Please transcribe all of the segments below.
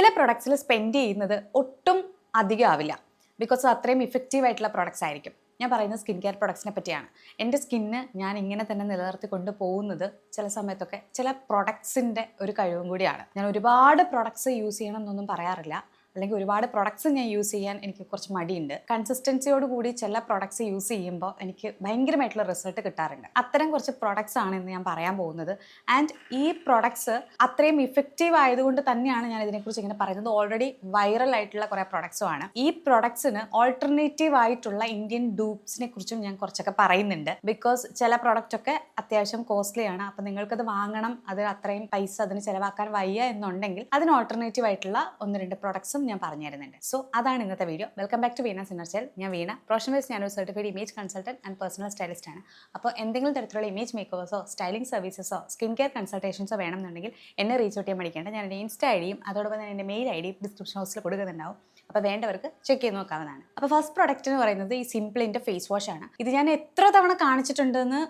ചില പ്രൊഡക്ട്സിൽ സ്പെൻഡ് ചെയ്യുന്നത് ഒട്ടും അധികമാവില്ല. ബിക്കോസ് അത്രയും ഇഫക്റ്റീവ് ആയിട്ടുള്ള പ്രൊഡക്ട്സ് ആയിരിക്കും. ഞാൻ പറയുന്നത് സ്കിൻ കെയർ പ്രൊഡക്ട്സിനെ പറ്റിയാണ്. എൻ്റെ സ്കിന്ന് ഞാൻ ഇങ്ങനെ തന്നെ നിലനിർത്തി കൊണ്ട് പോകുന്നത് ചില സമയത്തൊക്കെ ചില പ്രൊഡക്ട്സിൻ്റെ ഒരു കഴിവും കൂടിയാണ്. ഞാൻ ഒരുപാട് പ്രൊഡക്ട്സ് യൂസ് ചെയ്യണം എന്നൊന്നും പറയാറില്ല, അല്ലെങ്കിൽ ഒരുപാട് പ്രൊഡക്ട്സ് ഞാൻ യൂസ് ചെയ്യാൻ എനിക്ക് കുറച്ച് മടിയുണ്ട്. കൺസിസ്റ്റൻസിയോട് കൂടി ചില പ്രൊഡക്ട്സ് യൂസ് ചെയ്യുമ്പോൾ എനിക്ക് ഭയങ്കരമായിട്ടുള്ള റിസൾട്ട് കിട്ടാറുണ്ട്. അത്തരം കുറച്ച് പ്രൊഡക്ട്സ് ആണ് ഇന്ന് ഞാൻ പറയാൻ പോകുന്നത്. ആൻഡ് ഈ പ്രൊഡക്ട്സ് അത്രയും ഇഫക്റ്റീവ് ആയതുകൊണ്ട് തന്നെയാണ് ഞാൻ ഇതിനെക്കുറിച്ച് ഇങ്ങനെ പറയുന്നത്. ഓൾറെഡി വൈറൽ ആയിട്ടുള്ള കുറേ പ്രൊഡക്ട്സും ആണ്. ഈ പ്രൊഡക്ട്സിന് ഓൾട്ടർനേറ്റീവ് ആയിട്ടുള്ള ഇന്ത്യൻ ഡൂപ്സിനെ കുറിച്ചും ഞാൻ കുറച്ചൊക്കെ പറയുന്നുണ്ട്. ബിക്കോസ് ചില പ്രൊഡക്റ്റ് ഒക്കെ അത്യാവശ്യം കോസ്റ്റ്ലി ആണ്. അപ്പം നിങ്ങൾക്കത് വാങ്ങണം, അത് അത്രയും പൈസ അതിന് ചിലവാക്കാൻ വയ്യ എന്നുണ്ടെങ്കിൽ അതിന് ഓൾട്ടർനേറ്റീവ് ആയിട്ടുള്ള 1-2 പ്രൊഡക്ട്സും ഞാൻ പറഞ്ഞു തരുന്നുണ്ട്. സോ അതാണ് ഇന്നത്തെ വീഡിയോ. വെൽക്കം ബാക്ക് ടു വീണ സിന്നർച്ചൽ. ഞാൻ വീണ, പ്രൊഫഷണൽ വൈസ് ഞാനൊരു certified image consultant and personal stylist ആണ്. അപ്പോൾ എന്തെങ്കിലും തരത്തിലുള്ള ഇമേജ് മേക്കേഴ്സോ സ്റ്റൈലിംഗ് സർവീസസോ സ്കിൻ കെയർ കൺസൾട്ടേഷൻസോ വേണമെന്നുണ്ടെങ്കിൽ എന്നെ റീച്ച് ഔട്ട് ചെയ്യാൻ പഠിക്കേണ്ട. ഞാൻ എൻ്റെ ഇൻസ്റ്റ ഐഡിയും അതോടൊപ്പം തന്നെ എൻ്റെ മെയിൽ ഐഡിയും ഡിസ്ക്രിപ്ഷൻ ബോക്സിൽ കൊടുക്കുന്നുണ്ടാവും. അപ്പോൾ വേണ്ടവർക്ക് ചെക്ക് ചെയ്ത് നോക്കാവുന്നതാണ്. അപ്പോൾ ഫസ്റ്റ് പ്രൊഡക്റ്റ് എന്ന് പറയുന്നത് ഈ സിംപിളിൻ്റെ ഫേസ് വാഷ് ആണ്. ഇത് ഞാൻ എത്ര തവണ കാണിച്ചിട്ടുണ്ടെന്ന്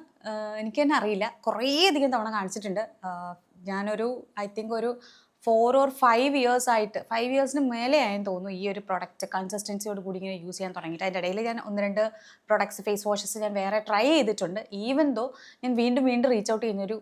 എനിക്ക് തന്നെ അറിയില്ല. കുറേ അധികം തവണ കാണിച്ചിട്ടുണ്ട്. ഞാനൊരു ഐ തിങ്ക് ഒരു 4 or 5 years ആയിട്ട് 5 yearsന് മേലെ ആയെന്ന് തോന്നുന്നു ഈ ഒരു പ്രൊഡക്റ്റ് കൺസിസ്റ്റൻസിയോട് കൂടി ഇങ്ങനെ യൂസ് ചെയ്യാൻ തുടങ്ങിയിട്ട്. അതിൻ്റെ ഇടയിൽ ഞാൻ 1-2 പ്രൊഡക്ട്സ് ഫേസ് വാഷസ് ഞാൻ വേറെ ട്രൈ ചെയ്തിട്ടുണ്ട്. ഈവൻ ദോ ഞാൻ വീണ്ടും റീച്ച് ഔട്ട് ചെയ്യുന്നൊരു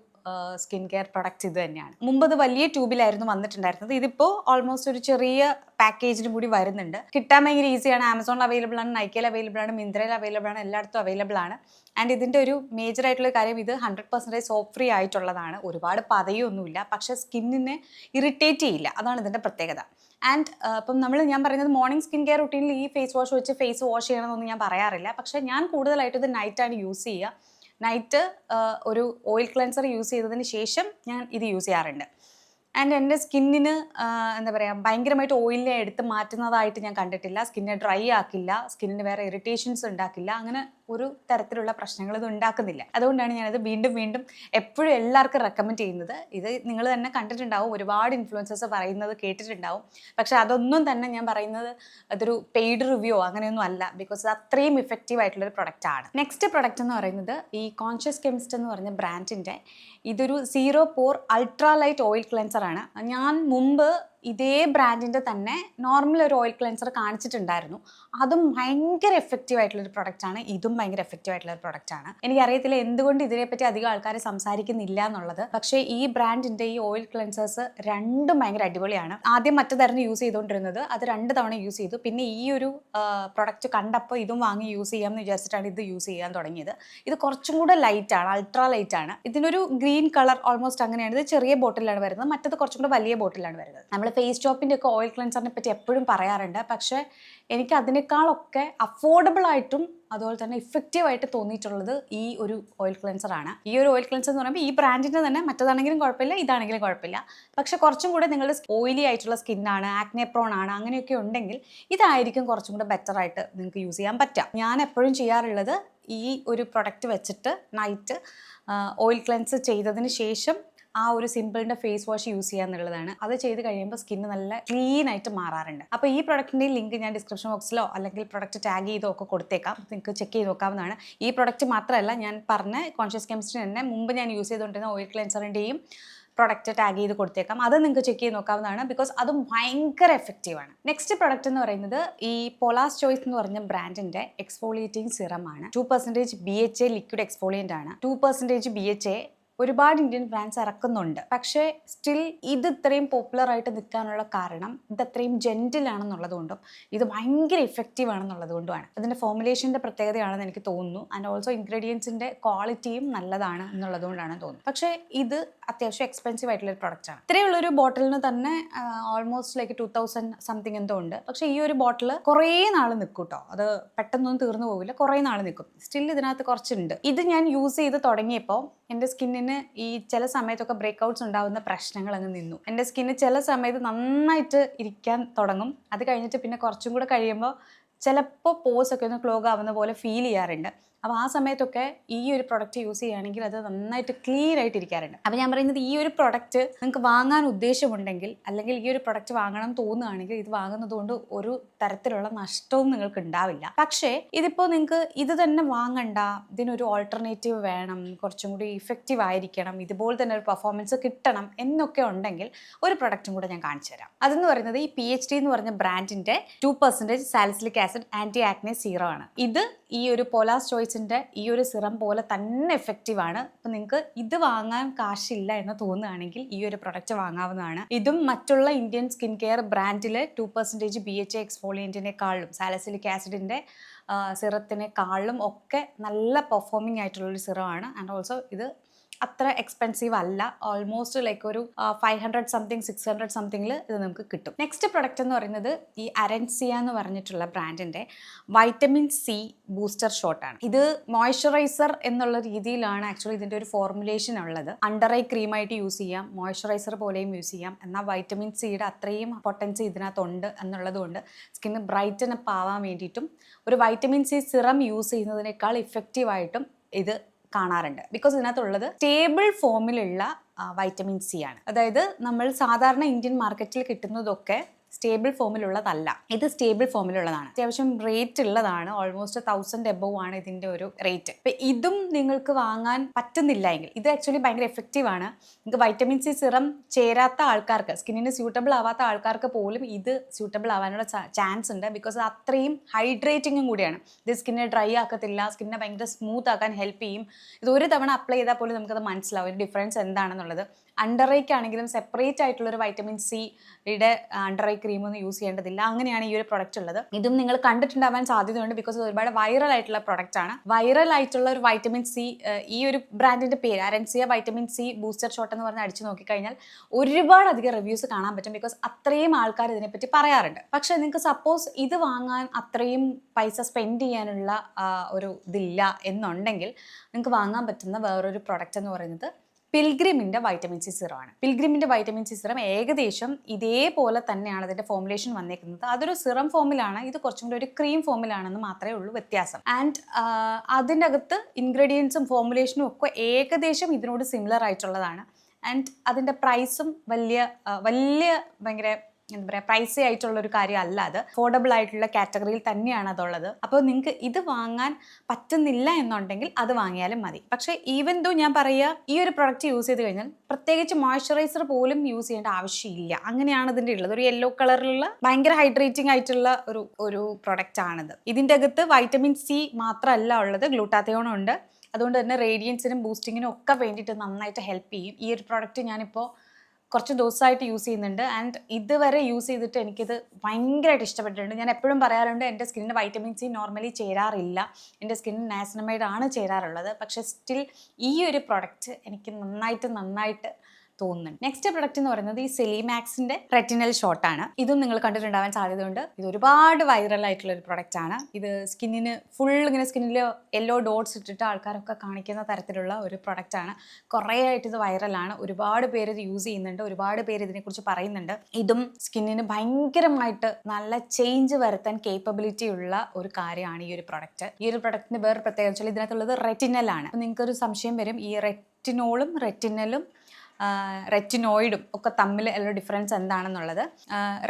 സ്കിൻ കെയർ പ്രൊഡക്ട്സ് ഇത് തന്നെയാണ്. മുമ്പ് അത് വലിയ ട്യൂബിലായിരുന്നു വന്നിട്ടുണ്ടായിരുന്നത്. ഇതിപ്പോൾ ഓൾമോസ്റ്റ് ഒരു ചെറിയ പാക്കേജിനും കൂടി വരുന്നുണ്ട്. കിട്ടാൻ ഭയങ്കര ഈസിയാണ്. ആമസോണിൽ അവൈലബിൾ ആണ്, നൈക്കയിൽ അവൈലബിൾ ആണ്, മിന്ത്രയിൽ അവൈലബിൾ ആണ്, എല്ലായിടത്തും അവൈലബിൾ ആണ്. ആൻഡ് ഇതിൻ്റെ ഒരു മേജർ ആയിട്ടുള്ള കാര്യം, ഇത് 100% സോപ്പ് ഫ്രീ ആയിട്ടുള്ളതാണ്. ഒരുപാട് പതയൊന്നുമില്ല, പക്ഷേ സ്കിന്നിനെ ഇറിറ്റേറ്റ് ചെയ്യില്ല. അതാണ് ഇതിൻ്റെ പ്രത്യേകത. ആൻഡ് ഇപ്പം ഞാൻ പറയുന്നത് മോർണിംഗ് സ്കിൻ കെയർ റുട്ടീനിൽ ഈ ഫേസ് വാഷ് വെച്ച് ഫേസ് വാഷ് ചെയ്യണമെന്നൊന്നും ഞാൻ പറയാറില്ല. പക്ഷേ ഞാൻ കൂടുതലായിട്ട് ഇത് നൈറ്റാണ് യൂസ് ചെയ്യുക. നൈറ്റ് ഒരു ഓയിൽ ക്ലെൻസർ യൂസ് ചെയ്തതിന് ശേഷം ഞാൻ ഇത് യൂസ് ചെയ്യാറുണ്ട്. ആൻഡ് എൻ്റെ സ്കിന്നിന് എന്താ പറയുക, ഭയങ്കരമായിട്ട് ഓയിലിനെ എടുത്ത് മാറ്റുന്നതായിട്ട് ഞാൻ കണ്ടിട്ടില്ല. സ്കിന്നെ ഡ്രൈ ആക്കില്ല, സ്കിന്നിന് വേറെ ഇറിറ്റേഷൻസ് ഉണ്ടാക്കില്ല, അങ്ങനെ ഒരു തരത്തിലുള്ള പ്രശ്നങ്ങൾ ഇത് ഉണ്ടാക്കുന്നില്ല. അതുകൊണ്ടാണ് ഞാനത് വീണ്ടും എപ്പോഴും എല്ലാവർക്കും റെക്കമെൻഡ് ചെയ്യുന്നത്. ഇത് നിങ്ങൾ തന്നെ കണ്ടിട്ടുണ്ടാവും, ഒരുപാട് ഇൻഫ്ലുവൻസേഴ്സ് പറയുന്നത് കേട്ടിട്ടുണ്ടാവും. പക്ഷെ അതൊന്നും തന്നെ ഞാൻ പറയുന്നത് അതൊരു പെയ്ഡ് റിവ്യൂ അങ്ങനെയൊന്നും അല്ല. ബിക്കോസ് അത് അത്രയും ഇഫക്റ്റീവ് ആയിട്ടുള്ളൊരു പ്രൊഡക്റ്റ് ആണ്. നെക്സ്റ്റ് പ്രൊഡക്റ്റ് എന്ന് പറയുന്നത് ഈ കോൺഷ്യസ് കെമിസ്റ്റ് എന്ന് പറഞ്ഞ ബ്രാൻഡിൻ്റെ ഇതൊരു 0 പോർ അൾട്രാ ലൈറ്റ് ഓയിൽ ക്ലെൻസർ ആണ്. ഞാൻ മുമ്പ് ഇതേ ബ്രാൻഡിൻ്റെ തന്നെ നോർമൽ ഒരു ഓയിൽ ക്ലെൻസർ കാണിച്ചിട്ടുണ്ടായിരുന്നു. അതും ഭയങ്കര എഫക്റ്റീവ് ആയിട്ടുള്ളൊരു പ്രൊഡക്റ്റാണ്. ഇതും ഭയങ്കര എഫക്റ്റീവ് ആയിട്ടുള്ളൊരു പ്രൊഡക്റ്റാണ്. എനിക്കറിയത്തില്ല എന്തുകൊണ്ട് ഇതിനെപ്പറ്റി അധികം ആൾക്കാർ സംസാരിക്കുന്നില്ല എന്നുള്ളത്. പക്ഷേ ഈ ബ്രാൻഡിൻ്റെ ഈ ഓയിൽ ക്ലെൻസേഴ്സ് രണ്ടും ഭയങ്കര അടിപൊളിയാണ്. ആദ്യം മറ്റേതായിരുന്നു യൂസ് ചെയ്തുകൊണ്ടിരുന്നത്, അത് 2 തവണ യൂസ് ചെയ്തു. പിന്നെ ഈ ഒരു പ്രൊഡക്റ്റ് കണ്ടപ്പോൾ ഇതും വാങ്ങി യൂസ് ചെയ്യാമെന്ന് വിചാരിച്ചിട്ടാണ് ഇത് യൂസ് ചെയ്യാൻ തുടങ്ങിയത്. ഇത് കുറച്ചും കൂടെ ലൈറ്റാണ്, അൾട്രാ ലൈറ്റാണ്. ഇതിനൊരു ഗ്രീൻ കളർ ഓൾമോസ്റ്റ് അങ്ങനെയാണ്. ഇത് ചെറിയ ബോട്ടിലാണ് വരുന്നത്, മറ്റത് കുറച്ചും കൂടെ വലിയ ബോട്ടിലാണ് വരുന്നത്. നമ്മൾ ഫേസ് ഷോപ്പിൻ്റെ ഒക്കെ ഓയിൽ ക്ലെൻസറിനെ പറ്റി എപ്പോഴും പറയാറുണ്ട്. പക്ഷേ എനിക്ക് അതിനേക്കാളൊക്കെ അഫോർഡബിൾ ആയിട്ടും അതുപോലെ തന്നെ ഇഫക്റ്റീവ് ആയിട്ട് തോന്നിയിട്ടുള്ളത് ഈ ഒരു ഓയിൽ ക്ലെൻസർ ആണ്. ഈ ഒരു ഓയിൽ ക്ലെൻസർ എന്ന് പറയുമ്പോൾ ഈ ബ്രാൻഡിൻ്റെ തന്നെ, മറ്റേതാണെങ്കിലും കുഴപ്പമില്ല, ഇതാണെങ്കിലും കുഴപ്പമില്ല. പക്ഷെ കുറച്ചും കൂടെ നിങ്ങളുടെ ഓയിലി ആയിട്ടുള്ള സ്കിന്നാണ്, ആക്നെ പ്രോൺ ആണ്, അങ്ങനെയൊക്കെ ഉണ്ടെങ്കിൽ ഇതായിരിക്കും കുറച്ചും കൂടെ ബെറ്റർ ആയിട്ട് നിങ്ങൾക്ക് യൂസ് ചെയ്യാൻ പറ്റുക. ഞാൻ എപ്പോഴും ചെയ്യാറുള്ളത് ഈ ഒരു പ്രൊഡക്റ്റ് വെച്ചിട്ട് നൈറ്റ് ഓയിൽ ക്ലെൻസ് ചെയ്തതിന് ശേഷം ആ ഒരു സിമ്പിളിൻ്റെ ഫേസ് വാഷ് യൂസ് ചെയ്യുക എന്നുള്ളതാണ്. അത് ചെയ്ത് കഴിയുമ്പോൾ സ്കിന്ന് നല്ല ക്ലീൻ ആയിട്ട് മാറാറുണ്ട്. അപ്പോൾ ഈ പ്രൊഡക്റ്റിൻ്റെ ലിങ്ക് ഞാൻ ഡിസ്ക്രിപ്ഷൻ ബോക്സിലോ അല്ലെങ്കിൽ പ്രൊഡക്റ്റ് ടാഗ് ചെയ്തോ ഒക്കെ കൊടുത്തേക്കാം. നിങ്ങൾക്ക് ചെക്ക് ചെയ്ത് നോക്കാവുന്നതാണ്. ഈ പ്രൊഡക്റ്റ് മാത്രമല്ല, ഞാൻ പറഞ്ഞ കോൺഷ്യസ് കെമിസ്ട്രി തന്നെ മുമ്പ് ഞാൻ യൂസ് ചെയ്തുകൊണ്ടിരുന്ന ഓയിൽ ക്ലെൻസറിൻ്റെയും പ്രൊഡക്റ്റ് ടാഗ് ചെയ്ത് കൊടുത്തേക്കാം. അത് നിങ്ങൾക്ക് ചെക്ക് ചെയ്ത് നോക്കാവുന്നതാണ്. ബിക്കോസ് അതും ഭയങ്കര എഫക്റ്റീവാണ്. നെക്സ്റ്റ് പ്രൊഡക്റ്റ് എന്ന് പറയുന്നത് ഈ പോലാസ് ചോയ്സ് എന്ന് പറഞ്ഞ ബ്രാൻഡിൻ്റെ എക്സ്ഫോളിയേറ്റിംഗ് സിറം ആണ്. 2% BHA ലിക്വിഡ് എക്സ്ഫോളിയൻ്റ് ആണ്. 2% BHA ഒരുപാട് ഇന്ത്യൻ ബ്രാൻഡ്സ് ഇറക്കുന്നുണ്ട്. പക്ഷേ സ്റ്റിൽ ഇത് ഇത്രയും പോപ്പുലർ ആയിട്ട് നിൽക്കാനുള്ള കാരണം ഇത് അത്രയും ജെന്റിലാണെന്നുള്ളത് കൊണ്ടും ഇത് ഭയങ്കര ഇഫക്റ്റീവ് ആണെന്നുള്ളത് കൊണ്ടുമാണ്. അതിൻ്റെ ഫോർമുലേഷൻ്റെ പ്രത്യേകതയാണെന്ന് എനിക്ക് തോന്നുന്നു. ആൻഡ് ഓൾസോ ഇൻഗ്രീഡിയൻസിൻ്റെ ക്വാളിറ്റിയും നല്ലതാണ് എന്നുള്ളത് കൊണ്ടാണ് തോന്നുന്നത്. പക്ഷേ ഇത് അത്യാവശ്യം എക്സ്പെൻസീവ് ആയിട്ടുള്ളൊരു പ്രൊഡക്റ്റാണ്. ഇത്രയുള്ളൊരു ബോട്ടിലിന് തന്നെ ഓൾമോസ്റ്റ് ലൈക്ക് 2000 സംതിങ് എന്തോ ഉണ്ട്. പക്ഷേ ഈ ഒരു ബോട്ടിൽ കുറേ നാൾ നിൽക്കും കേട്ടോ. അത് പെട്ടെന്നൊന്നും തീർന്നു പോകില്ല, കുറേ നാൾ നിൽക്കും. സ്റ്റിൽ ഇതിനകത്ത് കുറച്ചുണ്ട്. ഇത് ഞാൻ യൂസ് ചെയ്ത് തുടങ്ങിയപ്പോൾ എൻ്റെ സ്കിന്നിന് ഈ ചില സമയത്തൊക്കെ ബ്രേക്ക് ഔട്ട്സ് ഉണ്ടാകുന്ന പ്രശ്നങ്ങൾ അങ്ങ് നിന്നു. എൻ്റെ സ്കിന്ന് ചില സമയത്ത് നന്നായിട്ട് ഇരിക്കാൻ തുടങ്ങും. അത് കഴിഞ്ഞിട്ട് പിന്നെ കുറച്ചും കൂടെ കഴിയുമ്പോൾ ചിലപ്പോൾ പോസ് ഒക്കെ ഒന്ന് ക്ലോഗ് ആവുന്ന പോലെ ഫീൽ ചെയ്യാറുണ്ട്. അപ്പോൾ ആ സമയത്തൊക്കെ ഈ ഒരു പ്രൊഡക്റ്റ് യൂസ് ചെയ്യുകയാണെങ്കിൽ അത് നന്നായിട്ട് ക്ലീൻ ആയിട്ട് ഇരിക്കാറുണ്ട്. അപ്പോൾ ഞാൻ പറയുന്നത് ഈ ഒരു പ്രൊഡക്റ്റ് നിങ്ങൾക്ക് വാങ്ങാൻ ഉദ്ദേശമുണ്ടെങ്കിൽ അല്ലെങ്കിൽ ഈ ഒരു പ്രൊഡക്റ്റ് വാങ്ങണം തോന്നുകയാണെങ്കിൽ ഇത് വാങ്ങുന്നത് കൊണ്ട് ഒരു തരത്തിലുള്ള നഷ്ടവും നിങ്ങൾക്ക് ഉണ്ടാവില്ല. പക്ഷേ ഇതിപ്പോൾ നിങ്ങൾക്ക് ഇത് തന്നെ വാങ്ങണ്ട, ഇതിനൊരു ഓൾട്ടർനേറ്റീവ് വേണം, കുറച്ചും കൂടി ഇഫക്റ്റീവ് ആയിരിക്കണം, ഇതുപോലെ തന്നെ ഒരു പെർഫോമൻസ് കിട്ടണം എന്നൊക്കെ ഉണ്ടെങ്കിൽ ഒരു പ്രൊഡക്റ്റും കൂടെ ഞാൻ കാണിച്ചു തരാം. അതെന്ന് പറയുന്നത് ഈ PHD എന്ന് പറഞ്ഞ ബ്രാൻഡിന്റെ 2% salicylic acid anti acne serum ആണ്. ഇത് ഈ ഒരു പോലാസ് ചോയ്സിന്റെ ഈ ഒരു സിറം പോലെ തന്നെ എഫക്റ്റീവ് ആണ്. അപ്പം നിങ്ങൾക്ക് ഇത് വാങ്ങാൻ കാശില്ല എന്ന് തോന്നുകയാണെങ്കിൽ ഈ ഒരു പ്രൊഡക്റ്റ് വാങ്ങാവുന്നതാണ്. ഇതും മറ്റുള്ള ഇന്ത്യൻ സ്കിൻ കെയർ ബ്രാൻഡിലെ 2% BHA എക്സ്ഫോളിയൻറ്റിനെക്കാളും സാലിസിലിക് ആസിഡിന്റെ സിറത്തിനെക്കാളും ഒക്കെ നല്ല പെർഫോമിംഗ് ആയിട്ടുള്ളൊരു സിറമാണ്. ആൻഡ് ഓൾസോ ഇത് അത്ര എക്സ്പെൻസീവ് അല്ല. ഓൾമോസ്റ്റ് ലൈക്ക് ഒരു 500 സംതിങ് 600 സംതിങ്ങിൽ ഇത് നമുക്ക് കിട്ടും. നെക്സ്റ്റ് പ്രൊഡക്റ്റ് എന്ന് പറയുന്നത് ഈ അരൻസിയ എന്ന് പറഞ്ഞിട്ടുള്ള ബ്രാൻഡിൻ്റെ വൈറ്റമിൻ C ബൂസ്റ്റർ ഷോട്ടാണ്. ഇത് മോയ്സ്ചറൈസർ എന്നുള്ള രീതിയിലാണ് ആക്ച്വലി ഇതിൻ്റെ ഒരു ഫോർമുലേഷൻ ഉള്ളത്. അണ്ടർ ഐ ക്രീമായിട്ട് യൂസ് ചെയ്യാം, മോയ്സ്ചറൈസർ പോലെയും യൂസ് ചെയ്യാം. എന്നാൽ വൈറ്റമിൻ സിയുടെ അത്രയും പൊട്ടൻസി ഇതിനകത്തുണ്ട് എന്നുള്ളത് കൊണ്ട് സ്കിന്ന് ബ്രൈറ്റൻ അപ്പ് ആവാൻ വേണ്ടിയിട്ടും ഒരു വൈറ്റമിൻ C സിറം യൂസ് ചെയ്യുന്നതിനേക്കാൾ ഇഫക്റ്റീവായിട്ടും ഇത് കാണാറുണ്ട്. ബിക്കോസ് ഇതിനകത്തുള്ളത് സ്റ്റേബിൾ ഫോമിലുള്ള വൈറ്റമിൻ C ആണ്. അതായത് നമ്മൾ സാധാരണ ഇന്ത്യൻ മാർക്കറ്റിൽ കിട്ടുന്നതൊക്കെ സ്റ്റേബിൾ ഫോമിലുള്ളതല്ല, ഇത് സ്റ്റേബിൾ ഫോമിലുള്ളതാണ്. അത്യാവശ്യം റേറ്റ് ഉള്ളതാണ്. ഓൾമോസ്റ്റ് 1000 എബവ് ആണ് ഇതിൻ്റെ ഒരു റേറ്റ്. അപ്പം ഇതും നിങ്ങൾക്ക് വാങ്ങാൻ പറ്റുന്നില്ല എങ്കിൽ ഇത് ആക്ച്വലി ഭയങ്കര എഫക്റ്റീവ് ആണ്. നിങ്ങൾക്ക് വൈറ്റമിൻ C സിറം ചേരാത്ത ആൾക്കാർക്ക്, സ്കിന്നിന് സ്യൂട്ടബിൾ ആവാത്ത ആൾക്കാർക്ക് പോലും ഇത് സ്യൂട്ടബിൾ ആവാനുള്ള ചാൻസ് ഉണ്ട്. ബിക്കോസ് അത്രയും ഹൈഡ്രേറ്റിങ്ങും കൂടിയാണ്. ഇത് സ്കിന്നെ ഡ്രൈ ആക്കത്തില്ല, സ്കിന്നെ ഭയങ്കര സ്മൂത്ത് ആക്കാൻ ഹെൽപ്പ് ചെയ്യും. ഇത് ഒരു തവണ അപ്ലൈ ചെയ്താൽ പോലും നമുക്കത് മനസ്സിലാവും ഒരു ഡിഫറൻസ് എന്താണെന്നുള്ളത്. അണ്ടർ ഐക്കാണെങ്കിലും സെപ്പറേറ്റ് ആയിട്ടുള്ളൊരു വൈറ്റമിൻ സിയുടെ അണ്ടർ ഐ ക്രീം ഒന്നും യൂസ് ചെയ്യേണ്ടതില്ല. അങ്ങനെയാണ് ഈ ഒരു പ്രൊഡക്റ്റ് ഉള്ളത്. ഇതും നിങ്ങൾ കണ്ടിട്ടുണ്ടാവാൻ സാധ്യതയുണ്ട്. ബിക്കോസ് ഒരുപാട് വൈറൽ ആയിട്ടുള്ള പ്രൊഡക്റ്റ് ആണ്. വൈറൽ ആയിട്ടുള്ള ഒരു വൈറ്റമിൻ C, ഈ ഒരു ബ്രാൻഡിന്റെ പേര് അരൻസിയ വൈറ്റമിൻ C ബൂസ്റ്റർ ഷോട്ട് എന്ന് പറഞ്ഞ് അടിച്ചു നോക്കിക്കഴിഞ്ഞാൽ ഒരുപാട് അധികം റിവ്യൂസ് കാണാൻ പറ്റും. ബിക്കോസ് അത്രയും ആൾക്കാർ ഇതിനെപ്പറ്റി പറയാറുണ്ട്. പക്ഷെ നിങ്ങൾക്ക് സപ്പോസ് ഇത് വാങ്ങാൻ അത്രയും പൈസ സ്പെൻഡ് ചെയ്യാനുള്ള ഒരു ഇതില്ല എന്നുണ്ടെങ്കിൽ നിങ്ങൾക്ക് വാങ്ങാൻ പറ്റുന്ന വേറൊരു പ്രൊഡക്റ്റ് എന്ന് പറയുന്നത് പിൽഗ്രിമിൻ്റെ വൈറ്റമിൻ C സിറമാണ്. പിൽഗ്രിമിൻ്റെ വൈറ്റമിൻ C സിറം ഏകദേശം ഇതേപോലെ തന്നെയാണ് അതിൻ്റെ ഫോമുലേഷൻ വന്നേക്കുന്നത്. അതൊരു സിറം ഫോമിലാണ്, ഇത് കുറച്ചും കൂടി ഒരു ക്രീം ഫോമിലാണെന്ന് മാത്രമേ ഉള്ളൂ വ്യത്യാസം. ആൻഡ് അതിൻ്റെ അകത്ത് ഇൻഗ്രീഡിയൻസും ഫോമുലേഷനും ഒക്കെ ഏകദേശം ഇതിനോട് സിമിലർ ആയിട്ടുള്ളതാണ്. ആൻഡ് അതിൻ്റെ പ്രൈസും ഭയങ്കര എന്താ പറയുക, പ്രൈസി ആയിട്ടുള്ളൊരു കാര്യം അല്ല. അത് അഫോർഡബിൾ ആയിട്ടുള്ള കാറ്റഗറിയിൽ തന്നെയാണ് അതുള്ളത്. അപ്പോൾ നിങ്ങൾക്ക് ഇത് വാങ്ങാൻ പറ്റുന്നില്ല എന്നുണ്ടെങ്കിൽ അത് വാങ്ങിയാലും മതി. പക്ഷേ ഈവൻ ദോ ഞാൻ പറയുക, ഈ ഒരു പ്രൊഡക്റ്റ് യൂസ് ചെയ്ത് കഴിഞ്ഞാൽ പ്രത്യേകിച്ച് മോയ്സ്ചറൈസർ പോലും യൂസ് ചെയ്യേണ്ട ആവശ്യമില്ല. അങ്ങനെയാണ് ഇതിൻ്റെ ഉള്ളത്. ഒരു യെല്ലോ കളറിലുള്ള ഭയങ്കര ഹൈഡ്രേറ്റിംഗ് ആയിട്ടുള്ള ഒരു പ്രൊഡക്റ്റ് ആണിത്. ഇതിൻ്റെ അകത്ത് വൈറ്റമിൻ C മാത്രമല്ല ഉള്ളത്, ഗ്ലൂട്ടാത്തയോണും ഉണ്ട്. അതുകൊണ്ട് തന്നെ റേഡിയൻസിനും ബൂസ്റ്റിങ്ങിനും ഒക്കെ വേണ്ടിയിട്ട് നന്നായിട്ട് ഹെൽപ്പ് ചെയ്യും. ഈ ഒരു പ്രൊഡക്റ്റ് ഞാനിപ്പോൾ കുറച്ച് ദിവസമായിട്ട് യൂസ് ചെയ്യുന്നുണ്ട്. ആൻഡ് ഇതുവരെ യൂസ് ചെയ്തിട്ട് എനിക്കിത് ഭയങ്കരമായിട്ട് ഇഷ്ടപ്പെട്ടിട്ടുണ്ട്. ഞാൻ എപ്പോഴും പറയാറുണ്ട്, എൻ്റെ സ്കിന്നിന് വൈറ്റമിൻ C നോർമലി ചേരാറില്ല, എൻ്റെ സ്കിന്നിന് നാസിനമൈഡ് ആണ് ചേരാറുള്ളത്. പക്ഷേ സ്റ്റിൽ ഈ ഒരു പ്രൊഡക്റ്റ് എനിക്ക് നന്നായിട്ട് തോന്നുന്നുണ്ട്. നെക്സ്റ്റ് പ്രൊഡക്റ്റ് എന്ന് പറയുന്നത് ഈ സെലിമാക്സിന്റെ റെറ്റിനൽ ഷോട്ടാണ്. ഇതും നിങ്ങൾ കണ്ടിട്ടുണ്ടാവാൻ സാധ്യതയുണ്ട്. ഇത് ഒരുപാട് വൈറൽ ആയിട്ടുള്ള ഒരു പ്രൊഡക്റ്റ് ആണ്. ഇത് സ്കിന്നിന് ഫുൾ ഇങ്ങനെ സ്കിന്നിൽ യെല്ലോ ഡോട്ട്സ് ഇട്ടിട്ട് ആൾക്കാരൊക്കെ കാണിക്കുന്ന തരത്തിലുള്ള ഒരു പ്രൊഡക്റ്റ് ആണ്. കുറേ ആയിട്ട് ഇത് വൈറലാണ്. ഒരുപാട് പേര് ഇത് യൂസ് ചെയ്യുന്നുണ്ട്, ഒരുപാട് പേര് ഇതിനെക്കുറിച്ച് പറയുന്നുണ്ട്. ഇതും സ്കിന്നിന് ഭയങ്കരമായിട്ട് നല്ല ചേഞ്ച് വരുത്താൻ കേപ്പബിലിറ്റി ഉള്ള ഒരു കാര്യമാണ് ഈ ഒരു പ്രൊഡക്റ്റ്. ഈ ഒരു പ്രൊഡക്റ്റിന് വേറെ പ്രത്യേകത വെച്ചാൽ ഇതിനകത്തുള്ളത് റെറ്റിനലാണ്. അപ്പോൾ നിങ്ങൾക്കൊരു സംശയം വരും, ഈ റെറ്റിനോളും റെറ്റിനലും റെറ്റിനോയിഡും ഒക്കെ തമ്മിൽ ഉള്ള ഡിഫറൻസ് എന്താണെന്നുള്ളത്.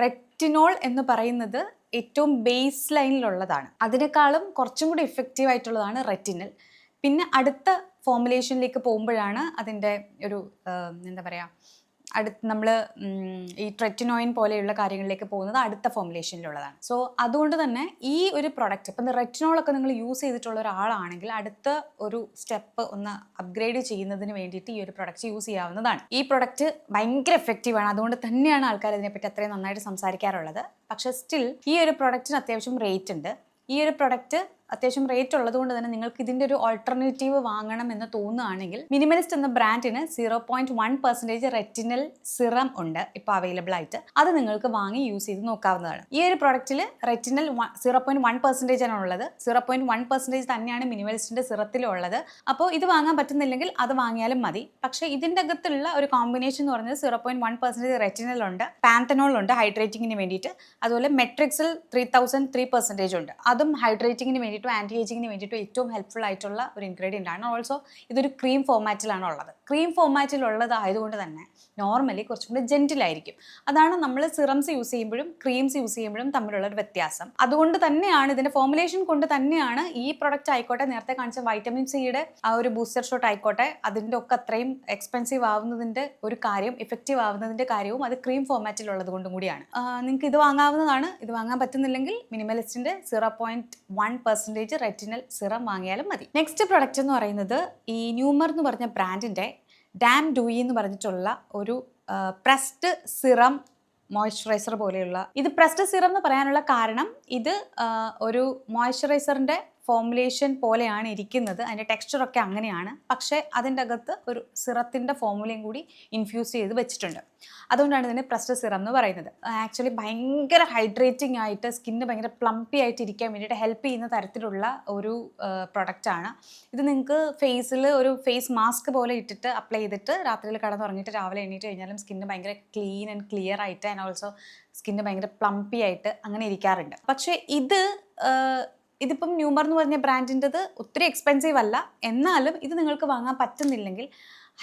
റെറ്റിനോൾ എന്ന് പറയുന്നത് ഏറ്റവും ബേസ് ലൈനിലുള്ളതാണ്. അതിനേക്കാളും കുറച്ചും കൂടി ഇഫക്റ്റീവ് ആയിട്ടുള്ളതാണ് റെറ്റിനൽ. പിന്നെ അടുത്ത ഫോമുലേഷനിലേക്ക് പോകുമ്പോഴാണ് അതിൻ്റെ ഒരു എന്താ പറയുക, നമ്മൾ ഈ ട്രെറ്റിനോയിൻ പോലെയുള്ള കാര്യങ്ങളിലേക്ക് പോകുന്നത് അടുത്ത ഫോമുലേഷനിലുള്ളതാണ്. സോ അതുകൊണ്ട് തന്നെ ഈ ഒരു പ്രൊഡക്റ്റ് ഇപ്പം റെറ്റിനോളൊക്കെ നിങ്ങൾ യൂസ് ചെയ്തിട്ടുള്ള ഒരാളാണെങ്കിൽ അടുത്ത ഒരു സ്റ്റെപ്പ് ഒന്ന് അപ്ഗ്രേഡ് ചെയ്യുന്നതിന് വേണ്ടിയിട്ട് ഈ ഒരു പ്രൊഡക്റ്റ് യൂസ് ചെയ്യാവുന്നതാണ്. ഈ പ്രൊഡക്റ്റ് ഭയങ്കര എഫക്റ്റീവാണ്. അതുകൊണ്ട് തന്നെയാണ് ആൾക്കാർ ഇതിനെപ്പറ്റി അത്രയും നന്നായിട്ട് സംസാരിക്കാറുള്ളത്. പക്ഷേ സ്റ്റിൽ ഈ ഒരു പ്രൊഡക്റ്റിന് അത്യാവശ്യം റേറ്റ് ഉണ്ട്. ഈ ഒരു പ്രൊഡക്റ്റ് അത്യാവശ്യം റേറ്റ് ഉള്ളത് കൊണ്ട് തന്നെ നിങ്ങൾക്ക് ഇതിൻ്റെ ഒരു ഓൾട്ടർനേറ്റീവ് വാങ്ങണം എന്ന് തോന്നുകയാണെങ്കിൽ മിനിമലിസ്റ്റ് എന്ന ബ്രാൻഡിന് 0.1% റെറ്റിനൽ സിറം ഉണ്ട് ഇപ്പോൾ അവൈലബിൾ ആയിട്ട്. അത് നിങ്ങൾക്ക് വാങ്ങി യൂസ് ചെയ്ത് നോക്കാവുന്നതാണ്. ഈ ഒരു പ്രൊഡക്റ്റിൽ റെറ്റിനൽ 0.1% ആണ് ഉള്ളത്. 0.1% തന്നെയാണ് മിനിമലിസ്റ്റിൻ്റെ സിറത്തിലും ഉള്ളത്. അപ്പോൾ ഇത് വാങ്ങാൻ പറ്റുന്നില്ലെങ്കിൽ അത് വാങ്ങിയാലും മതി. പക്ഷേ ഇതിൻ്റെ അകത്തുള്ള ഒരു കോമ്പിനേഷൻ എന്ന് പറഞ്ഞത് 0.1% റെറ്റിനൽ ഉണ്ട്, പാന്തനോൾ ഉണ്ട് ഹൈഡ്രേറ്റിങ്ങിന് വേണ്ടിയിട്ട്. അതുപോലെ മെട്രിക്സിൽ 3003% ഉണ്ട്, അതും ഹൈഡ്രേറ്റിങ്ങിന് വേണ്ടിയിട്ട് വേണ്ടിയിട്ടും ആൻറ്റി ഏജിങ്ങിന് വേണ്ടിയിട്ടും ഏറ്റവും ഹെൽപ്ഫുൾ ആയിട്ടുള്ള ഒരു ഇൻഗ്രീഡിയൻ്റ് ആണ്. ഓൾസോ ഇതൊരു ക്രീം ഫോമാറ്റിലാണ് ഉള്ളത്. ക്രീം ഫോമാറ്റിലുള്ളതായതുകൊണ്ട് തന്നെ നോർമലി കുറച്ചും കൂടി ജെൻറ്റിലായിരിക്കും. അതാണ് നമ്മൾ സിറംസ് യൂസ് ചെയ്യുമ്പോഴും ക്രീംസ് യൂസ് ചെയ്യുമ്പോഴും തമ്മിലുള്ള ഒരു വ്യത്യാസം. അതുകൊണ്ട് തന്നെയാണ് ഇതിൻ്റെ ഫോമുലേഷൻ കൊണ്ട് തന്നെയാണ് ഈ പ്രൊഡക്റ്റ് ആയിക്കോട്ടെ, നേരത്തെ കാണിച്ച വൈറ്റമിൻ സിയുടെ ആ ഒരു ബൂസ്റ്റർ ഷോട്ട് ആയിക്കോട്ടെ, അതിൻ്റെ ഒക്കെ അത്രയും എക്സ്പെൻസീവ് ആവുന്നതിൻ്റെ ഒരു കാര്യം, ഇഫക്റ്റീവ് ആവുന്നതിൻ്റെ കാര്യവും അത് ക്രീം ഫോമാറ്റിലുള്ളത് കൊണ്ടും കൂടിയാണ്. നിങ്ങൾക്ക് ഇത് വാങ്ങാവുന്നതാണ്. ഇത് വാങ്ങാൻ പറ്റുന്നില്ലെങ്കിൽ മിനിമലിസ്റ്റിൻ്റെ 0.1% റെറ്റിനൽ സിറം വാങ്ങിയാലും മതി. നെക്സ്റ്റ് പ്രൊഡക്റ്റ് എന്ന് പറയുന്നത് ഈ ന്യൂമർ എന്ന് പറഞ്ഞ ബ്രാൻഡിൻ്റെ ഡാം ഡൂയി എന്ന് പറഞ്ഞിട്ടുള്ള ഒരു പ്രസ്ഡ് സിറം മോയ്സ്ചറൈസർ പോലെയുള്ള. ഇത് പ്രസ്ഡ് സിറം എന്ന് പറയാനുള്ള കാരണം ഇത് ഒരു മോയ്സ്ചറൈസറിൻ്റെ ഫോമുലേഷൻ പോലെയാണ് ഇരിക്കുന്നത്. അതിൻ്റെ ടെക്സ്ചറൊക്കെ അങ്ങനെയാണ്. പക്ഷേ അതിൻ്റെ അകത്ത് ഒരു സിറത്തിൻ്റെ ഫോമുലയും കൂടി ഇൻഫ്യൂസ് ചെയ്ത് വെച്ചിട്ടുണ്ട്. അതുകൊണ്ടാണ് ഇതിന് പ്രസ്ഡ് സിറം എന്ന് പറയുന്നത്. ആക്ച്വലി ഭയങ്കര ഹൈഡ്രേറ്റിംഗ് ആയിട്ട് സ്കിന്ന് ഭയങ്കര പ്ലംപി ആയിട്ട് ഇരിക്കാൻ വേണ്ടിയിട്ട് ഹെൽപ്പ് ചെയ്യുന്ന തരത്തിലുള്ള ഒരു പ്രൊഡക്റ്റാണ് ഇത്. നിങ്ങൾക്ക് ഫേസിൽ ഒരു ഫേസ് മാസ്ക് പോലെ ഇട്ടിട്ട് അപ്ലൈ ചെയ്തിട്ട് രാത്രിയിൽ കിടന്നുറങ്ങിയിട്ട് രാവിലെ എണീറ്റ് കഴിഞ്ഞാലും സ്കിന്ന് ഭയങ്കര ക്ലീൻ ആൻഡ് ക്ലിയർ ആയിട്ട് ആൻഡ് ഓൾസോ സ്കിന്ന് ഭയങ്കര പ്ലംപി ആയിട്ട് അങ്ങനെ ഇരിക്കാറുണ്ട്. പക്ഷേ ഇതിപ്പം ന്യൂമർ എന്ന് പറഞ്ഞ ബ്രാൻഡിൻ്റെത് ഒത്തിരി എക്സ്പെൻസീവ് അല്ല. എന്നാലും ഇത് നിങ്ങൾക്ക് വാങ്ങാൻ പറ്റുന്നില്ലെങ്കിൽ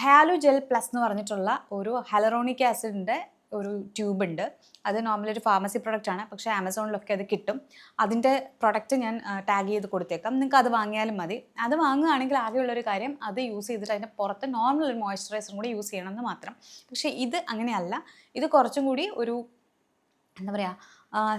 ഹാലോ ജെൽ പ്ലസ് എന്ന് പറഞ്ഞിട്ടുള്ള ഒരു ഹൈലറോണിക് ആസിഡിൻ്റെ ഒരു ട്യൂബ് ഉണ്ട്. അത് നോർമലി ഒരു ഫാർമസി പ്രൊഡക്റ്റ് ആണ്. പക്ഷേ ആമസോണിലൊക്കെ അത് കിട്ടും. അതിൻ്റെ പ്രൊഡക്റ്റ് ഞാൻ ടാഗ് ചെയ്ത് കൊടുത്തേക്കാം. നിങ്ങൾക്ക് അത് വാങ്ങിയാലും മതി. അത് വാങ്ങുകയാണെങ്കിൽ ആകെയുള്ളൊരു കാര്യം അത് യൂസ് ചെയ്തിട്ട് അതിൻ്റെ പുറത്ത് നോർമൽ ഒരു മോയ്സ്ചറൈസറും കൂടി യൂസ് ചെയ്യണമെന്ന് മാത്രം. പക്ഷേ ഇത് അങ്ങനെയല്ല. ഇത് കുറച്ചും കൂടി ഒരു എന്താ പറയുക,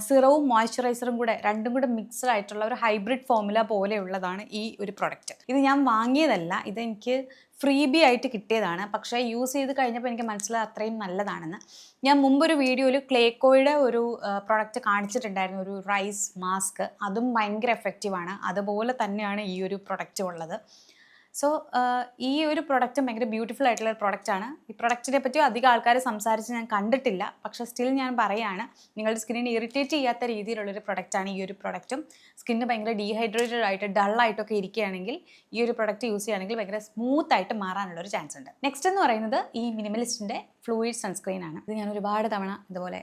സിറവും മോയ്സ്ചറൈസറും കൂടെ രണ്ടും കൂടെ മിക്സ്ഡ് ആയിട്ടുള്ള ഒരു ഹൈബ്രിഡ് ഫോമുല പോലെയുള്ളതാണ് ഈ ഒരു പ്രൊഡക്റ്റ്. ഇത് ഞാൻ വാങ്ങിയതല്ല, ഇതെനിക്ക് ഫ്രീബി ആയിട്ട് കിട്ടിയതാണ്. പക്ഷേ യൂസ് ചെയ്ത് കഴിഞ്ഞപ്പോൾ എനിക്ക് മനസ്സിലായി അത്രയും നല്ലതാണെന്ന്. ഞാൻ മുമ്പൊരു വീഡിയോയിൽ ക്ലേക്കോയുടെ ഒരു പ്രൊഡക്റ്റ് കാണിച്ചിട്ടുണ്ടായിരുന്നു, ഒരു റൈസ് മാസ്ക്. അതും ഭയങ്കര എഫക്റ്റീവാണ്. അതുപോലെ തന്നെയാണ് ഈ ഒരു പ്രൊഡക്റ്റ് ഉള്ളത്. സോ ഈ ഒരു പ്രൊഡക്റ്റ് ഭയങ്കര ബ്യൂട്ടിഫുൾ ആയിട്ടുള്ള ഒരു പ്രൊഡക്റ്റാണ്. ഈ പ്രൊഡക്റ്റിനെ പറ്റി അധികം ആൾക്കാർ സംസാരിച്ച് ഞാൻ കണ്ടിട്ടില്ല. പക്ഷേ സ്റ്റിൽ ഞാൻ പറയുകയാണ്, നിങ്ങളുടെ സ്കിന്നിനെ ഇറിറ്റേറ്റ് ചെയ്യാത്ത രീതിയിലുള്ളൊരു പ്രൊഡക്റ്റാണ് ഈ ഒരു പ്രൊഡക്റ്റും. സ്കിന്ന് ഭയങ്കര ഡീഹൈഡ്രേറ്റഡ് ആയിട്ട് ഡള്ളായിട്ടൊക്കെ ഇരിക്കുകയാണെങ്കിൽ ഈ ഒരു പ്രൊഡക്റ്റ് യൂസ് ചെയ്യുകയാണെങ്കിൽ ഭയങ്കര സ്മൂത്ത് ആയിട്ട് മാറാനുള്ളൊരു ചാൻസ് ഉണ്ട്. നെക്സ്റ്റ് എന്ന് പറയുന്നത് ഈ മിനിമലിസ്റ്റിൻ്റെ ഫ്ലൂയിഡ് സൺസ്ക്രീൻ ആണ്. ഇത് ഞാൻ ഒരുപാട് തവണ ഇതുപോലെ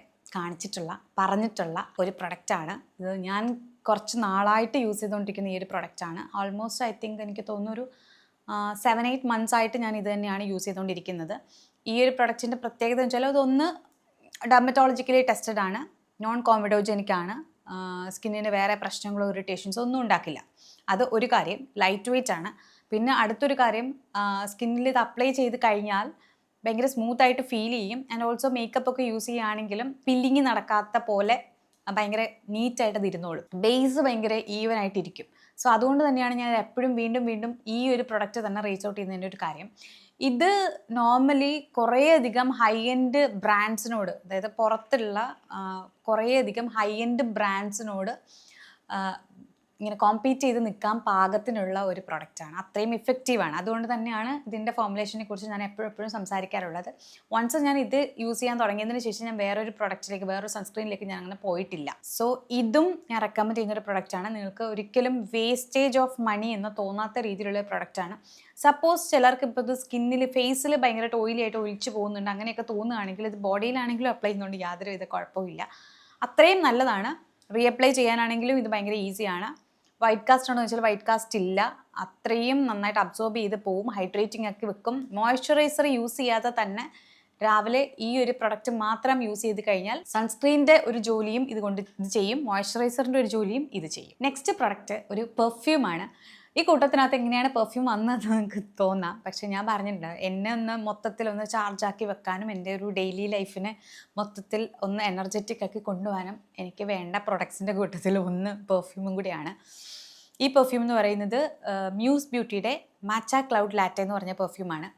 പറഞ്ഞിട്ടുള്ള ഒരു പ്രൊഡക്റ്റാണ്. ഇത് ഞാൻ കുറച്ച് നാളായിട്ട് യൂസ് ചെയ്തുകൊണ്ടിരിക്കുന്ന ഈ ഒരു പ്രൊഡക്റ്റാണ്. ഓൾമോസ്റ്റ് ഐ തിങ്ക് എനിക്ക് തോന്നുന്നൊരു 7-8 months ആയിട്ട് ഞാൻ ഇത് തന്നെയാണ് യൂസ് ചെയ്തുകൊണ്ടിരിക്കുന്നത്. ഈ ഒരു പ്രൊഡക്റ്റിൻ്റെ പ്രത്യേകത എന്ന് വെച്ചാൽ അതൊന്ന് ഡെർമറ്റോളജിക്കലി ടെസ്റ്റഡ് ആണ്, നോൺ കോമിഡോജനിക് ആണ്, സ്കിന്നിന് വേറെ പ്രശ്നങ്ങളോ ഇറിറ്റേഷൻസോ ഒന്നും ഉണ്ടാക്കില്ല. അത് ഒരു കാര്യം. ലൈറ്റ് വെയ്റ്റ് ആണ്. പിന്നെ അടുത്തൊരു കാര്യം, സ്കിന്നിൽ ഇത് അപ്ലൈ ചെയ്ത് കഴിഞ്ഞാൽ ഭയങ്കര സ്മൂത്തായിട്ട് ഫീൽ ചെയ്യും. ആൻഡ് ഓൾസോ മേക്കപ്പ് ഒക്കെ യൂസ് ചെയ്യുകയാണെങ്കിലും പില്ലിങ് നടക്കാത്ത പോലെ ഭയങ്കര നീറ്റായിട്ട് അത് ഇരുന്നോളും. ബേസ് ഭയങ്കര ഈവൻ ആയിട്ടിരിക്കും. സോ അതുകൊണ്ട് തന്നെയാണ് ഞാൻ എപ്പോഴും വീണ്ടും ഈ ഒരു പ്രൊഡക്റ്റ് തന്നെ റീച്ച് ഔട്ട് ചെയ്യുന്നതിൻ്റെ ഒരു കാര്യം. ഇത് നോർമലി കുറേയധികം ഹൈ എൻഡ് ബ്രാൻഡ്സിനോട്, അതായത് പുറത്തുള്ള കുറേയധികം ഹൈ എൻഡ് ബ്രാൻഡ്സിനോട് ഇങ്ങനെ കോമ്പീറ്റ് ചെയ്ത് നിൽക്കാൻ പാകത്തിനുള്ള ഒരു പ്രൊഡക്റ്റാണ്. അത്രയും ഇഫക്റ്റീവാണ്. അതുകൊണ്ട് തന്നെയാണ് ഇതിൻ്റെ ഫോമുലേഷനെ കുറിച്ച് ഞാൻ എപ്പോഴും സംസാരിക്കാറുള്ളത്. വൺസ് ഞാൻ ഇത് യൂസ് ചെയ്യാൻ തുടങ്ങിയതിന് ശേഷം ഞാൻ വേറൊരു പ്രൊഡക്റ്റിലേക്ക്, വേറൊരു സൺസ്ക്രീനിലേക്ക് ഞാൻ അങ്ങനെ പോയിട്ടില്ല. സോ ഇതും ഞാൻ റെക്കമെൻഡ് ചെയ്യുന്നൊരു പ്രൊഡക്റ്റാണ്. നിങ്ങൾക്ക് ഒരിക്കലും വേസ്റ്റേജ് ഓഫ് മണി എന്ന് തോന്നാത്ത രീതിയിലുള്ള പ്രൊഡക്റ്റാണ്. സപ്പോസ് ചിലർക്ക് ഇപ്പോൾ ഇത് സ്കിന്നിൽ, ഫേസിൽ ഭയങ്കരമായിട്ട് ഓയിലി ആയിട്ട് ഒലിച്ചു പോകുന്നുണ്ട്, അങ്ങനെയൊക്കെ തോന്നുകയാണെങ്കിൽ ഇത് ബോഡിയിലാണെങ്കിലും അപ്ലൈ ചെയ്യുന്നതുകൊണ്ട് യാതൊരുവിധ കുഴപ്പമില്ല. അത്രയും നല്ലതാണ്. റീഅപ്ലൈ ചെയ്യാനാണെങ്കിലും ഇത് ഭയങ്കര ഈസിയാണ്. വൈറ്റ് കാസ്റ്റ് ഉണ്ടോ എന്ന് വെച്ചാൽ വൈറ്റ് കാസ്റ്റ് ഇല്ല. അത്രയും നന്നായിട്ട് അബ്സോർബ് ചെയ്ത് പോവും, ഹൈഡ്രേറ്റിംഗ് ആക്കി വെക്കും. മോയ്സ്ചറൈസർ യൂസ് ചെയ്യാതെ തന്നെ രാവിലെ ഈ ഒരു പ്രൊഡക്റ്റ് മാത്രം യൂസ് ചെയ്ത് കഴിഞ്ഞാൽ സൺസ്ക്രീനിൻ്റെ ഒരു ജോലിയും ഇത് ചെയ്യും, മോയ്സ്ചറൈസറിൻ്റെ ഒരു ജോലിയും ഇത് ചെയ്യും. നെക്സ്റ്റ് പ്രൊഡക്റ്റ് ഒരു പെർഫ്യൂമാണ്. ഈ കൂട്ടത്തിനകത്ത് എങ്ങനെയാണ് പെർഫ്യൂം വന്നതെന്ന് നിങ്ങൾക്ക് തോന്നാം. പക്ഷേ ഞാൻ പറഞ്ഞിട്ടുണ്ട്, എന്നെ ഒന്ന് മൊത്തത്തിലൊന്ന് ചാർജാക്കി വെക്കാനും എൻ്റെ ഒരു ഡെയിലി ലൈഫിനെ മൊത്തത്തിൽ ഒന്ന് എനർജറ്റിക് ആക്കി കൊണ്ടുപോകാനും എനിക്ക് വേണ്ട പ്രൊഡക്ട്സിൻ്റെ കൂട്ടത്തിൽ ഒന്ന് പെർഫ്യൂമും കൂടിയാണ്. ഈ പെർഫ്യൂം എന്ന് പറയുന്നത് മ്യൂസ് ബ്യൂട്ടിയുടെ മാച്ച ക്ലൗഡ് ലാറ്റെ എന്ന് പറഞ്ഞ പെർഫ്യൂമാണ്.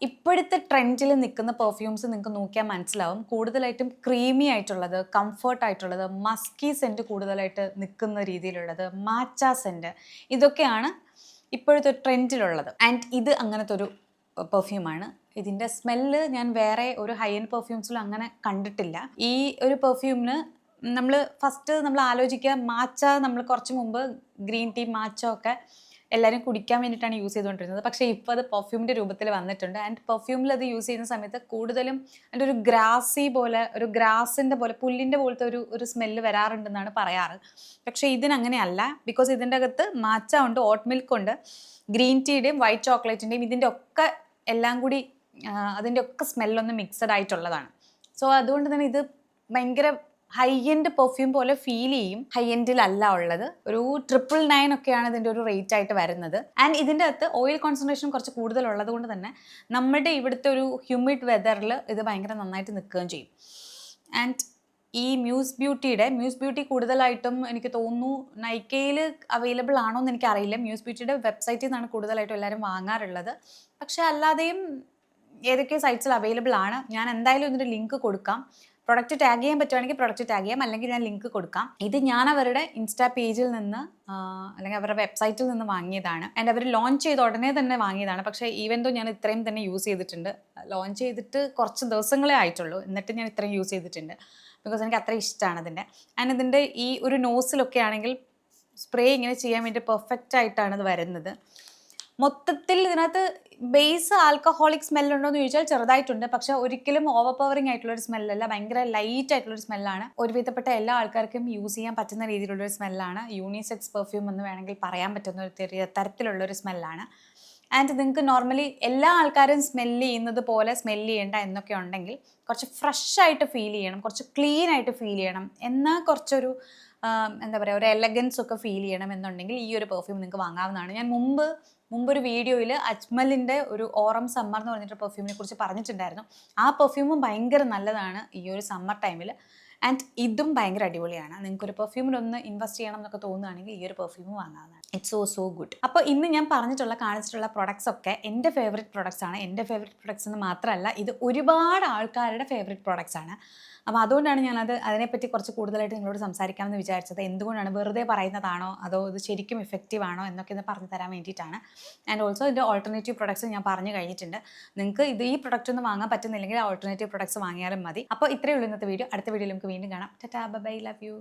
ഇപ്പോഴത്തെ ട്രെൻഡിൽ നിൽക്കുന്ന പെർഫ്യൂംസ് നിങ്ങൾക്ക് നോക്കിയാൽ മനസ്സിലാവും. കൂടുതലായിട്ടും ക്രീമി ആയിട്ടുള്ളത്, കംഫർട്ടായിട്ടുള്ളത്, മസ്കി സെൻറ്റ് കൂടുതലായിട്ട് നിൽക്കുന്ന രീതിയിലുള്ളത്, മാച്ച സെൻറ്റ്, ഇതൊക്കെയാണ് ഇപ്പോഴത്തെ ട്രെൻഡിലുള്ളത്. ആൻഡ് ഇത് അങ്ങനത്തെ ഒരു പെർഫ്യൂമാണ്. ഇതിൻ്റെ സ്മെല്ല് ഞാൻ വേറെ ഒരു ഹൈ എൻഡ് പെർഫ്യൂംസിലും അങ്ങനെ കണ്ടിട്ടില്ല. ഈ ഒരു പെർഫ്യൂമിന് നമ്മൾ ആലോചിക്കുക, മാച്ച, നമ്മൾ കുറച്ച് മുമ്പ് ഗ്രീൻ ടീ മാച്ച ഒക്കെ എല്ലാവരും കുടിക്കാൻ വേണ്ടിയിട്ടാണ് യൂസ് ചെയ്തുകൊണ്ടിരുന്നത്. പക്ഷേ ഇപ്പോൾ അത് പെർഫ്യൂമിൻ്റെ രൂപത്തിൽ വന്നിട്ടുണ്ട്. ആൻഡ് പെർഫ്യൂമിൽ അത് യൂസ് ചെയ്യുന്ന സമയത്ത് കൂടുതലും അതിൻ്റെ ഒരു ഗ്രാസി പോലെ, ഒരു ഗ്രാസിൻ്റെ പോലെ, പുല്ലിൻ്റെ പോലത്തെ ഒരു സ്മെല്ല് വരാറുണ്ടെന്നാണ് പറയാറ്. പക്ഷേ ഇതിനങ്ങനെയല്ല. ബിക്കോസ് ഇതിൻ്റെ അകത്ത് മാച്ച ഉണ്ട്, ഓട്ട് മിൽക്ക് ഉണ്ട്, ഗ്രീൻ ടീയുടെയും വൈറ്റ് ചോക്ലേറ്റിൻ്റെയും ഇതിൻ്റെ ഒക്കെ എല്ലാം കൂടി അതിൻ്റെ ഒക്കെ സ്മെല്ലൊന്ന് മിക്സഡ് ആയിട്ടുള്ളതാണ്. സോ അതുകൊണ്ട് തന്നെ ഇത് ഭയങ്കര ഹൈ എൻഡ് പെർഫ്യൂം പോലെ ഫീൽ ചെയ്യും. ഹൈ എൻഡിലല്ല ഉള്ളത്. ഒരു 999 ഒക്കെയാണ് ഇതിൻ്റെ ഒരു റേറ്റ് ആയിട്ട് വരുന്നത്. ആൻഡ് ഇതിൻ്റെ അകത്ത് ഓയിൽ കോൺസെൻട്രേഷൻ കുറച്ച് കൂടുതലുള്ളത് കൊണ്ട് തന്നെ നമ്മുടെ ഇവിടുത്തെ ഒരു ഹ്യൂമിഡ് വെതറിൽ ഇത് ഭയങ്കര നന്നായിട്ട് നിൽക്കുകയും ചെയ്യും. ആൻഡ് ഈ മ്യൂസ് ബ്യൂട്ടി കൂടുതലായിട്ടും എനിക്ക് തോന്നുന്നു നൈക്കയിൽ അവൈലബിൾ ആണോ എന്ന് എനിക്കറിയില്ല. മ്യൂസ് ബ്യൂട്ടിയുടെ വെബ്സൈറ്റിൽ നിന്നാണ് കൂടുതലായിട്ടും എല്ലാവരും വാങ്ങാറുള്ളത്. പക്ഷേ അല്ലാതെയും ഏതൊക്കെ സൈറ്റ്സിൽ അവൈലബിൾ ആണ്. ഞാൻ എന്തായാലും ഇതിൻ്റെ ലിങ്ക് കൊടുക്കാം. പ്രൊഡക്റ്റ് ടാഗ് ചെയ്യാൻ പറ്റുവാണെങ്കിൽ പ്രൊഡക്റ്റ് ടാഗ് ചെയ്യാം, അല്ലെങ്കിൽ ഞാൻ ലിങ്ക് കൊടുക്കാം. ഇത് ഞാൻ അവരുടെ ഇൻസ്റ്റാ പേജിൽ നിന്ന് അല്ലെങ്കിൽ അവരുടെ വെബ്സൈറ്റിൽ നിന്ന് വാങ്ങിയതാണ്. ആൻഡ് അവർ ലോഞ്ച് ചെയ്ത ഉടനെ തന്നെ വാങ്ങിയതാണ്. പക്ഷേ ഈവൻ ദോ ഞാൻ ഇത്രയും തന്നെ യൂസ് ചെയ്തിട്ടുണ്ട്. ലോഞ്ച് ചെയ്തിട്ട് കുറച്ച് ദിവസങ്ങളേ ആയിട്ടുള്ളൂ, എന്നിട്ട് ഞാൻ ഇത്രയും യൂസ് ചെയ്തിട്ടുണ്ട്. ബിക്കോസ് എനിക്ക് അത്ര ഇഷ്ടമാണ് അതിൻ്റെ. ആൻഡ് ഇതിൻ്റെ ഈ ഒരു നോസിലൊക്കെ ആണെങ്കിൽ സ്പ്രേ ഇങ്ങനെ ചെയ്യാൻ വേണ്ടി പെർഫെക്റ്റ് ആയിട്ടാണ് ഇത് വരുന്നത്. മൊത്തത്തിൽ ഇതിനകത്ത് ബേസ് ആൽക്കഹോളിക് സ്മെല്ലുണ്ടോ എന്ന് ചോദിച്ചാൽ ചെറുതായിട്ടുണ്ട്. പക്ഷെ ഒരിക്കലും ഓവർ പവറിങ് ആയിട്ടുള്ളൊരു സ്മെല്ലല്ല. ഭയങ്കര ലൈറ്റ് ആയിട്ടുള്ളൊരു സ്മെല്ലാണ്. ഒരുവിധപ്പെട്ട എല്ലാ ആൾക്കാർക്കും യൂസ് ചെയ്യാൻ പറ്റുന്ന രീതിയിലുള്ളൊരു സ്മെല്ലാണ്. യൂണിസെക്സ് പെർഫ്യൂം എന്ന് വേണമെങ്കിൽ പറയാൻ പറ്റുന്ന ഒരു തരത്തിലുള്ളൊരു സ്മെല്ലാണ്. ആൻഡ് നിങ്ങൾക്ക് നോർമലി എല്ലാ ആൾക്കാരും സ്മെല്ല് ചെയ്യുന്നത് പോലെ സ്മെല്ല് ചെയ്യേണ്ട എന്നൊക്കെ ഉണ്ടെങ്കിൽ കുറച്ച് ഫ്രഷ് ആയിട്ട് ഫീൽ ചെയ്യണം, കുറച്ച് ക്ലീൻ ആയിട്ട് ഫീൽ ചെയ്യണം, എന്നാൽ കുറച്ചൊരു എന്താ പറയുക, ഒരു എലഗൻസ് ഒക്കെ ഫീൽ ചെയ്യണം എന്നുണ്ടെങ്കിൽ ഈ ഒരു പെർഫ്യൂം നിങ്ങൾക്ക് വാങ്ങാവുന്നതാണ്. ഞാൻ മുമ്പൊരു വീഡിയോയിൽ അജ്മലിൻ്റെ ഒരു ഓറം സമ്മർ എന്ന് പറഞ്ഞിട്ട് പെർഫ്യൂമിനെ കുറിച്ച് പറഞ്ഞിട്ടുണ്ടായിരുന്നു. ആ പെർഫ്യൂമും ഭയങ്കര നല്ലതാണ് ഈ ഒരു സമ്മർ ടൈമിൽ. ആൻഡ് ഇതും ഭയങ്കര അടിപൊളിയാണ്. നിങ്ങൾക്കൊരു പെർഫ്യൂമിലൊന്ന് ഇൻവെസ്റ്റ് ചെയ്യണം എന്നൊക്കെ തോന്നുകയാണെങ്കിൽ ഈ ഒരു പെർഫ്യൂം വാങ്ങാവുന്നതാണ്. It's so good. അപ്പോൾ ഇന്ന് ഞാൻ കാണിച്ചിട്ടുള്ള പ്രൊഡക്ട്സ് ഒക്കെ എൻ്റെ ഫേവറേറ്റ് പ്രൊഡക്ട്സ് ആണ്. എൻ്റെ ഫേവറേറ്റ് പ്രൊഡക്ട്സ് എന്ന് മാത്രമല്ല, ഇത് ഒരുപാട് ആൾക്കാരുടെ ഫേവറേറ്റ് പ്രൊഡക്ട്സ് ആണ്. അപ്പോൾ അതുകൊണ്ടാണ് ഞാനത് അതിനെപ്പറ്റി കുറച്ച് കൂടുതലായിട്ട് നിങ്ങളോട് സംസാരിക്കാമെന്ന് വിചാരിച്ചത്. എന്തുകൊണ്ടാണ്, വെറുതെ പറയുന്നതാണോ അതോ ഇത് ശരിക്കും ഇഫക്റ്റീവ് ആണോ എന്നൊക്കെ ഒന്ന് പറഞ്ഞു തരാൻ വേണ്ടിയിട്ടാണ്. ആൻഡ് ഓൾസോ ഇതിൻ്റെ ഓൾട്ടർനേറ്റീവ് പ്രൊഡക്ട്സ് ഞാൻ പറഞ്ഞു കഴിഞ്ഞിട്ടുണ്ട്. നിങ്ങൾക്ക് ഈ പ്രൊഡക്റ്റ് ഒന്നും വാങ്ങാൻ പറ്റുന്നില്ലെങ്കിൽ ഓൾട്ടർനേറ്റീവ് പ്രൊഡക്ട്സ് വാങ്ങിയാലും മതി. അപ്പോൾ ഇത്രയേ ഉള്ളൂ ഇന്നത്തെ വീഡിയോ. അടുത്ത വീഡിയോയിൽ നമുക്ക് വീണ്ടും കാണാം. Tata, bye, love U.